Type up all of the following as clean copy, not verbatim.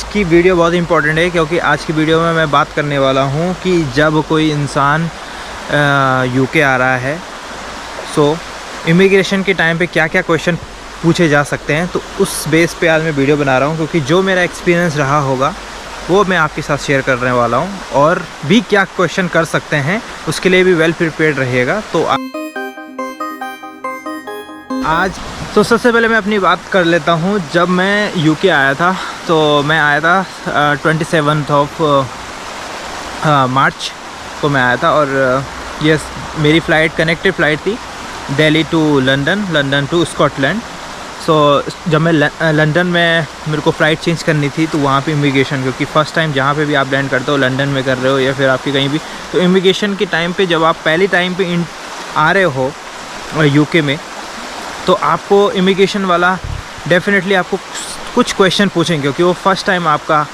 की वीडियो बहुत इंपॉर्टेंट है क्योंकि आज की वीडियो में मैं बात करने वाला हूँ कि जब कोई इंसान यूके आ रहा है सो इमिग्रेशन के टाइम पे क्या क्या क्वेश्चन पूछे जा सकते हैं। तो उस बेस पे आज मैं वीडियो बना रहा हूँ क्योंकि जो मेरा एक्सपीरियंस रहा होगा वो मैं आपके साथ शेयर करने वाला हूँ, और भी क्या क्वेश्चन कर सकते हैं उसके लिए भी वेल प्रिपेयर्ड रहिएगा। तो आज तो सबसे पहले मैं अपनी बात कर लेता हूँ। जब मैं यूके आया था तो मैं आया था 27 ऑफ मार्च को मैं आया था, और यस मेरी फ़्लाइट कनेक्टेड फ़्लाइट थी Delhi to London, London to Scotland. So जब मैं लंदन में मेरे को फ़्लाइट चेंज करनी थी तो वहाँ पे इमिग्रेशन, क्योंकि फ़र्स्ट टाइम जहाँ पे भी आप लैंड करते हो लंदन में कर रहे हो या फिर आपकी कहीं भी, तो इमिग्रेशन के टाइम पे जब आप पहली टाइम पे आ रहे हो यूके में तो आपको इमिग्रेशन वाला डेफिनेटली आपको कुछ क्वेश्चन पूछेंगे क्योंकि वो फ़र्स्ट टाइम आपका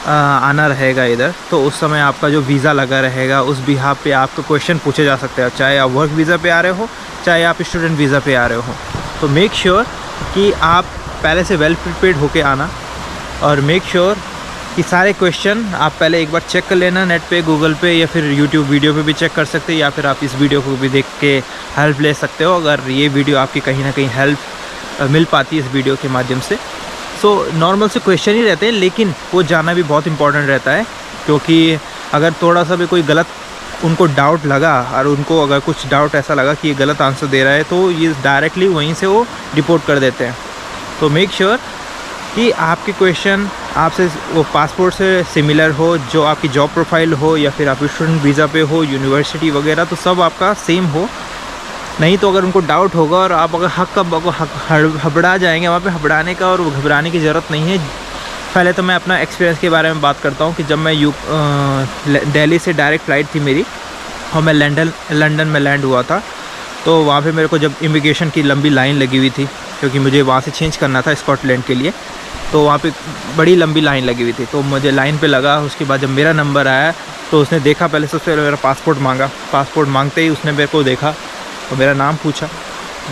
आना रहेगा इधर। तो उस समय आपका जो वीज़ा लगा रहेगा उस बिहाफ पे आपको क्वेश्चन पूछे जा सकते हैं, चाहे आप वर्क वीज़ा पे आ रहे हो चाहे आप स्टूडेंट वीज़ा पे आ रहे हो। तो मेक श्योर कि आप पहले से वेल प्रिपेयर्ड होके आना, और मेक श्योर कि सारे क्वेश्चन आप पहले एक बार चेक कर लेना नेट पे, गूगल पे या फिर यूट्यूब वीडियो पे भी चेक कर सकते हैं, या फिर आप इस वीडियो को भी देख के हेल्प ले सकते हो अगर ये वीडियो आपकी कहीं ना कहीं हेल्प मिल पाती है इस वीडियो के माध्यम से। सो नॉर्मल से क्वेश्चन ही रहते हैं लेकिन वो जानना भी बहुत इंपॉर्टेंट रहता है, क्योंकि अगर थोड़ा सा भी कोई गलत उनको डाउट लगा और उनको अगर कुछ डाउट ऐसा लगा कि ये गलत आंसर दे रहा है तो ये डायरेक्टली वहीं से वो रिपोर्ट कर देते हैं। तो मेक श्योर कि आपके क्वेश्चन आपसे वो पासपोर्ट से सिमिलर हो, जो आपकी जॉब प्रोफाइल हो या फिर आप स्टूडेंट वीज़ा पे हो, यूनिवर्सिटी वगैरह, तो सब आपका सेम हो। नहीं तो अगर उनको डाउट होगा और आप अगर हबड़ा जाएंगे वहाँ पे, हबड़ाने का और घबराने की ज़रूरत नहीं है। पहले तो मैं अपना एक्सपीरियंस के बारे में बात करता हूँ कि जब मैं दिल्ली से डायरेक्ट फ़्लाइट थी मेरी और मैं लंदन में लैंड हुआ था, तो वहाँ पे मेरे को जब इमिग्रेशन की लंबी लाइन लगी हुई थी क्योंकि मुझे वहाँ से चेंज करना था स्कॉटलैंड के लिए, तो वहाँ पे बड़ी लंबी लाइन लगी हुई थी। तो मुझे लाइन पे लगा, उसके बाद जब मेरा नंबर आया तो उसने देखा, पहले सबसे पहले मेरा पासपोर्ट मांगा। पासपोर्ट मांगते ही उसने मेरे को देखा तो मेरा नाम पूछा।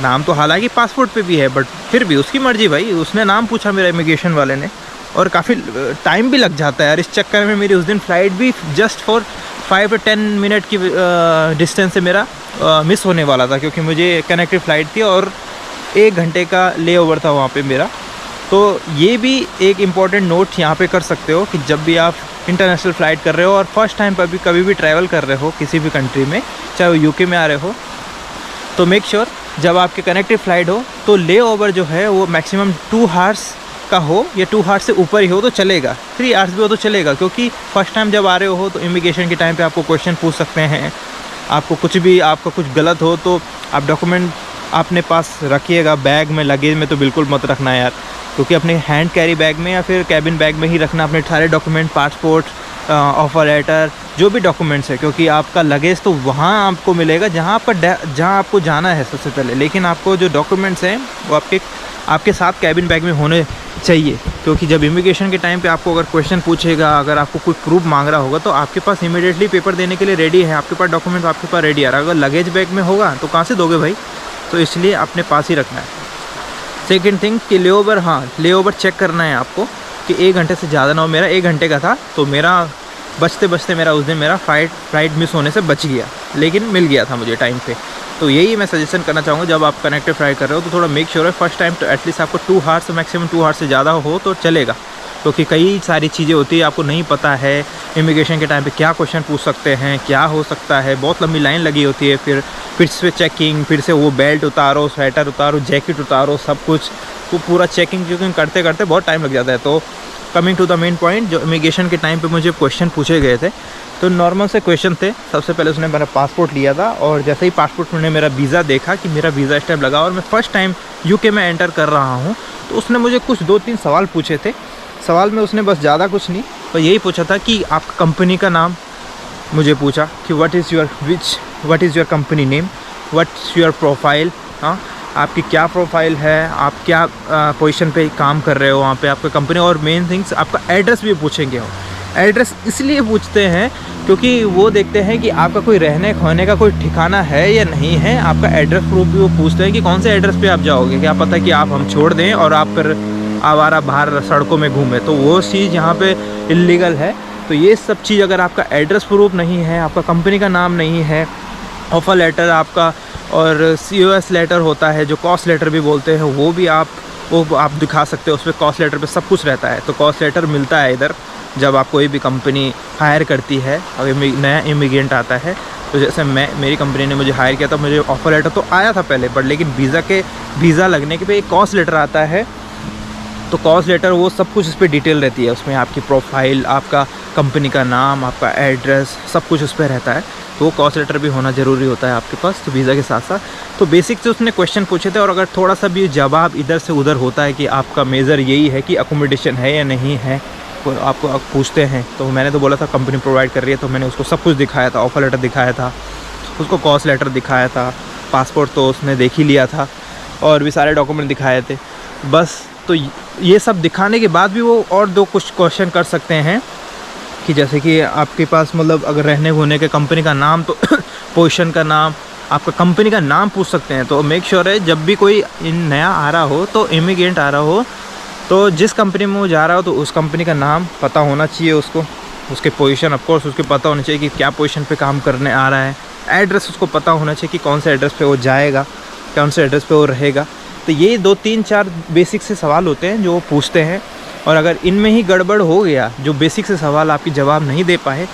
नाम तो हालांकि पासपोर्ट पे भी है बट फिर भी उसकी मर्ज़ी भाई, उसने नाम पूछा मेरा इमिग्रेशन वाले ने, और काफ़ी टाइम भी लग जाता है यार। इस चक्कर में मेरी उस दिन फ़्लाइट भी जस्ट फॉर 5 to 10 मिनट की डिस्टेंस से मेरा मिस होने वाला था, क्योंकि मुझे कनेक्टेड फ़्लाइट थी और 1 घंटे का ले ओवर था वहाँ पे मेरा। तो ये भी एक इम्पॉर्टेंट नोट यहाँ पे कर सकते हो कि जब भी आप इंटरनेशनल फ़्लाइट कर रहे हो और फर्स्ट टाइम पर भी कभी भी ट्रैवल कर रहे हो किसी भी कंट्री में, चाहे वो यूके में आ रहे हो, तो मेक श्योर जब आपके कनेक्टेड फ़्लाइट हो तो ले ओवर जो है वो मैक्सिमम 2 आवर्स का हो या 2 आवर्स से ऊपर ही हो तो चलेगा, 3 आवर्स भी हो तो चलेगा, क्योंकि फ़र्स्ट टाइम जब आ रहे हो तो इमिग्रेशन के टाइम पे आपको क्वेश्चन पूछ सकते हैं। आपको कुछ भी, आपका कुछ गलत हो तो आप डॉक्यूमेंट अपने पास रखिएगा, बैग में, लगेज में तो बिल्कुल मत रखना यार, क्योंकि अपने हैंड कैरी बैग में या फिर कैबिन बैग में ही रखना अपने सारे डॉक्यूमेंट, पासपोर्ट, ऑफ़र लेटर, जो भी डॉक्यूमेंट्स है, क्योंकि आपका लगेज तो वहाँ आपको मिलेगा जहाँ आपको जाना है सबसे पहले, लेकिन आपको जो डॉक्यूमेंट्स हैं वो आपके साथ कैबिन बैग में होने चाहिए। क्योंकि जब इमिग्रेशन के टाइम पे आपको अगर क्वेश्चन पूछेगा, अगर आपको कोई प्रूफ मांग रहा होगा तो आपके पास इमीडिएटली पेपर देने के लिए रेडी है, आपके पास डॉक्यूमेंट आपके पास रेडी है। अगर लगेज बैग में होगा तो कहाँ से दोगे भाई, तो इसलिए अपने पास ही रखना है। सेकेंड थिंग कि ले ओवर, हाँ ले ओवर चेक करना है आपको कि 1 घंटे से ज़्यादा ना हो। मेरा 1 घंटे का था तो मेरा बचते मेरा उस दिन मेरा फ्लाइट मिस होने से बच गया, लेकिन मिल गया था मुझे टाइम पे। तो यही मैं सजेशन करना चाहूँगा, जब आप कनेक्टेड फ़्लाइट कर रहे हो तो थोड़ा मेक श्योर है फर्स्ट टाइम तो एटलीस्ट आपको 2 आवर्स, मैक्सिमम 2 आवर्स से ज़्यादा हो तो चलेगा, क्योंकि कई सारी चीज़ें होती है आपको नहीं पता है इमिग्रेशन के टाइम पे क्या क्वेश्चन पूछ सकते हैं, क्या हो सकता है। बहुत लंबी लाइन लगी होती है, फिर से चेकिंग, फिर से वो बेल्ट उतारो, स्वेटर उतारो, जैकेट उतारो, सब कुछ वो पूरा चेकिंग करते करते बहुत टाइम लग जाता है। तो coming to the main point, जो इमिग्रेशन के टाइम पे मुझे क्वेश्चन पूछे गए थे तो नॉर्मल से क्वेश्चन थे। सबसे पहले उसने मेरा पासपोर्ट लिया था, और जैसे ही पासपोर्ट ने मेरा वीज़ा देखा कि मेरा वीज़ा स्टैम्प लगा और मैं फ़र्स्ट टाइम यूके में एंटर कर रहा हूँ, तो उसने मुझे कुछ 2-3 सवाल पूछे थे। सवाल में उसने बस ज़्यादा कुछ नहीं, पर यही पूछा था कि आपका कंपनी का नाम मुझे पूछा कि what is your company name, what's your profile, हाँ आपकी क्या प्रोफाइल है, आप क्या पोजीशन पे काम कर रहे हो वहाँ पे, आपका कंपनी, और मेन थिंग्स आपका एड्रेस भी पूछेंगे। हो एड्रेस इसलिए पूछते हैं क्योंकि वो देखते हैं कि आपका कोई रहने खाने का कोई ठिकाना है या नहीं है। आपका एड्रेस प्रूफ भी वो पूछते हैं कि कौन से एड्रेस पे आप जाओगे, क्या पता कि आप हम छोड़ दें और आप फिर आवारा बाहर सड़कों में घूमे, तो वो चीज़ यहाँ पे इलीगल है। तो ये सब चीज़ अगर आपका एड्रेस प्रूफ नहीं है, आपका कंपनी का नाम नहीं है, ऑफ़र लेटर आपका और COS लेटर होता है जो कॉस्ट लेटर भी बोलते हैं, वो भी आप दिखा सकते हो। उस पर कॉस्ट लेटर पे सब कुछ रहता है। तो कॉस्ट लेटर मिलता है इधर जब आप कोई भी कंपनी हायर करती है। अगर नया इमिग्रेंट आता है, तो जैसे मेरी कंपनी ने मुझे हायर किया था, मुझे ऑफ़र लेटर तो आया था पहले, बट लेकिन वीज़ा लगने के पे एक कॉस्ट लेटर आता है। तो कॉस्ट लेटर वो सब कुछ इस पर डिटेल रहती है, उसमें आपकी प्रोफाइल, आपका कंपनी का नाम, आपका एड्रेस, सब कुछ उस पर रहता है। तो वो कॉस्ट लेटर भी होना ज़रूरी होता है आपके पास, तो वीज़ा के साथ साथ। तो बेसिक से उसने क्वेश्चन पूछे थे, और अगर थोड़ा सा भी जवाब इधर से उधर होता है कि आपका मेजर यही है कि अकोमोडेशन है या नहीं है, तो आपको पूछते हैं। तो मैंने तो बोला था कंपनी प्रोवाइड कर रही है, तो मैंने उसको सब कुछ दिखाया था, ऑफ़र लेटर दिखाया था, उसको कॉस्ट लेटर दिखाया था, पासपोर्ट तो उसने देख ही लिया था, और भी सारे डॉक्यूमेंट दिखाए थे बस। तो ये सब दिखाने के बाद भी वो और दो कुछ क्वेश्चन कर सकते हैं कि जैसे कि आपके पास मतलब अगर रहने होने के कंपनी का नाम, तो पोजीशन का नाम, आपका कंपनी का नाम पूछ सकते हैं। तो मेक श्योर है जब भी कोई नया आ रहा हो, तो इमिग्रेंट आ रहा हो, तो जिस कंपनी में वो जा रहा हो, तो उस कंपनी का नाम पता होना चाहिए उसको, उसके पोजीशन ऑफकोर्स उसके पता होना चाहिए कि क्या पोजीशन पे काम करने आ रहा है, एड्रेस उसको पता होना चाहिए कि कौन से एड्रेस पे वो जाएगा, कौन से एड्रेस पे वो रहेगा। तो ये 2-3-4 बेसिक से सवाल होते हैं जो वो पूछते हैं, और अगर इनमें ही गड़बड़ हो गया, जो बेसिक से सवाल आपकी जवाब नहीं दे पाए,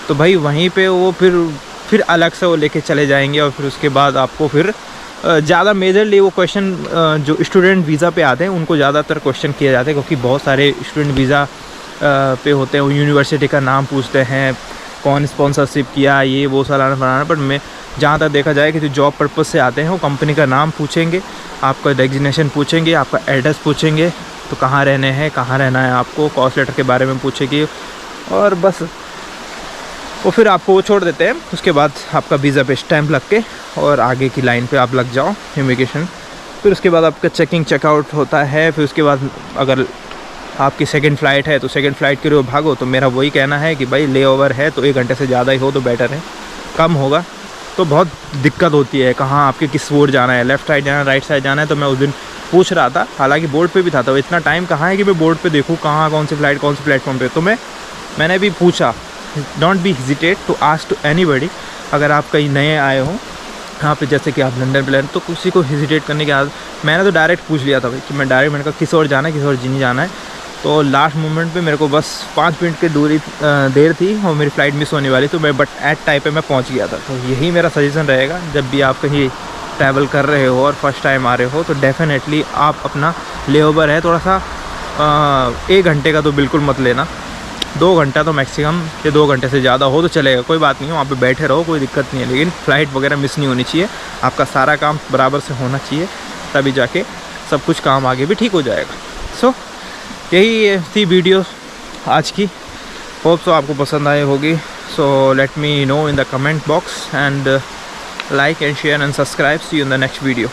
तो भाई वहीं पे वो फिर अलग से वो लेके चले जाएंगे, और फिर उसके बाद आपको फिर ज़्यादा मेजरली वो क्वेश्चन जो स्टूडेंट वीज़ा पे आते हैं उनको ज़्यादातर क्वेश्चन किए जाते हैं, क्योंकि बहुत सारे स्टूडेंट वीज़ा पे होते हैं, वो यूनिवर्सिटी का नाम पूछते हैं, कौन स्पॉन्सरशिप किया, ये वो सालाना बनाना। पर मैं जहाँ तक देखा जाए कि जो जॉब पर्पज़ से आते हैं, वो कंपनी का नाम पूछेंगे, आपका डेजिग्नेशन पूछेंगे, आपका एड्रेस पूछेंगे, तो कहाँ रहने हैं, कहाँ रहना है आपको, कॉस्ट लेटर के बारे में पूछेगी, और बस वो फिर आपको वो छोड़ देते हैं। उसके बाद आपका वीज़ा पे स्टैंप लग के और आगे की लाइन पे आप लग जाओ इमिग्रेशन। फिर उसके बाद आपका चेकिंग चेकआउट होता है। फिर उसके बाद अगर आपकी सेकंड फ़्लाइट है, तो सेकंड फ़्लाइट के लिए भागो। तो मेरा वही कहना है कि भाई ले ओवर है तो 1 घंटे से ज़्यादा ही हो तो बेटर है, कम होगा तो बहुत दिक्कत होती है। कहाँ आपके किस ओर जाना है, लेफ़्ट साइड जाना है, राइट साइड जाना है। तो मैं उस दिन पूछ रहा था, हालांकि बोर्ड पे भी था, तो इतना टाइम कहाँ है कि मैं बोर्ड पे देखूँ कहाँ कौन सी फ़्लाइट कौन सी प्लेटफॉर्म पे। तो मैंने भी पूछा, don't be hesitate to ask to anybody. अगर आप कहीं नए आए हो यहाँ पे, जैसे कि आप लंदन प्लान, तो किसी को हेजिटेट करने की आदत, मैंने तो डायरेक्ट पूछ लिया था भाई कि मैंने कहा किस ओर जाना है, किस ओर नहीं जाना है। तो लास्ट मोमेंट पे मेरे को बस 5 मिनट की देर थी और मेरी फ़्लाइट मिस होने वाली, तो मैं बट एट टाइम पे मैं पहुंच गया था। तो यही मेरा सजेशन रहेगा, जब भी आप कहीं ट्रैवल कर रहे हो और फर्स्ट टाइम आ रहे हो, तो डेफिनेटली आप अपना लेओवर है थोड़ा सा 1 घंटे का तो बिल्कुल मत लेना, 2 घंटा तो मैक्सिमम, या 2 घंटे से ज़्यादा हो तो चलेगा, कोई बात नहीं है, वहाँ पे बैठे रहो, कोई दिक्कत नहीं है। लेकिन फ़्लाइट वगैरह मिस नहीं होनी चाहिए, आपका सारा काम बराबर से होना चाहिए, तभी जाके सब कुछ काम आगे भी ठीक हो जाएगा। सो यही थी वीडियो आज की, होप सो आपको पसंद आई होगी। So let me know in the comment box and like and share and subscribe. See you in the next video.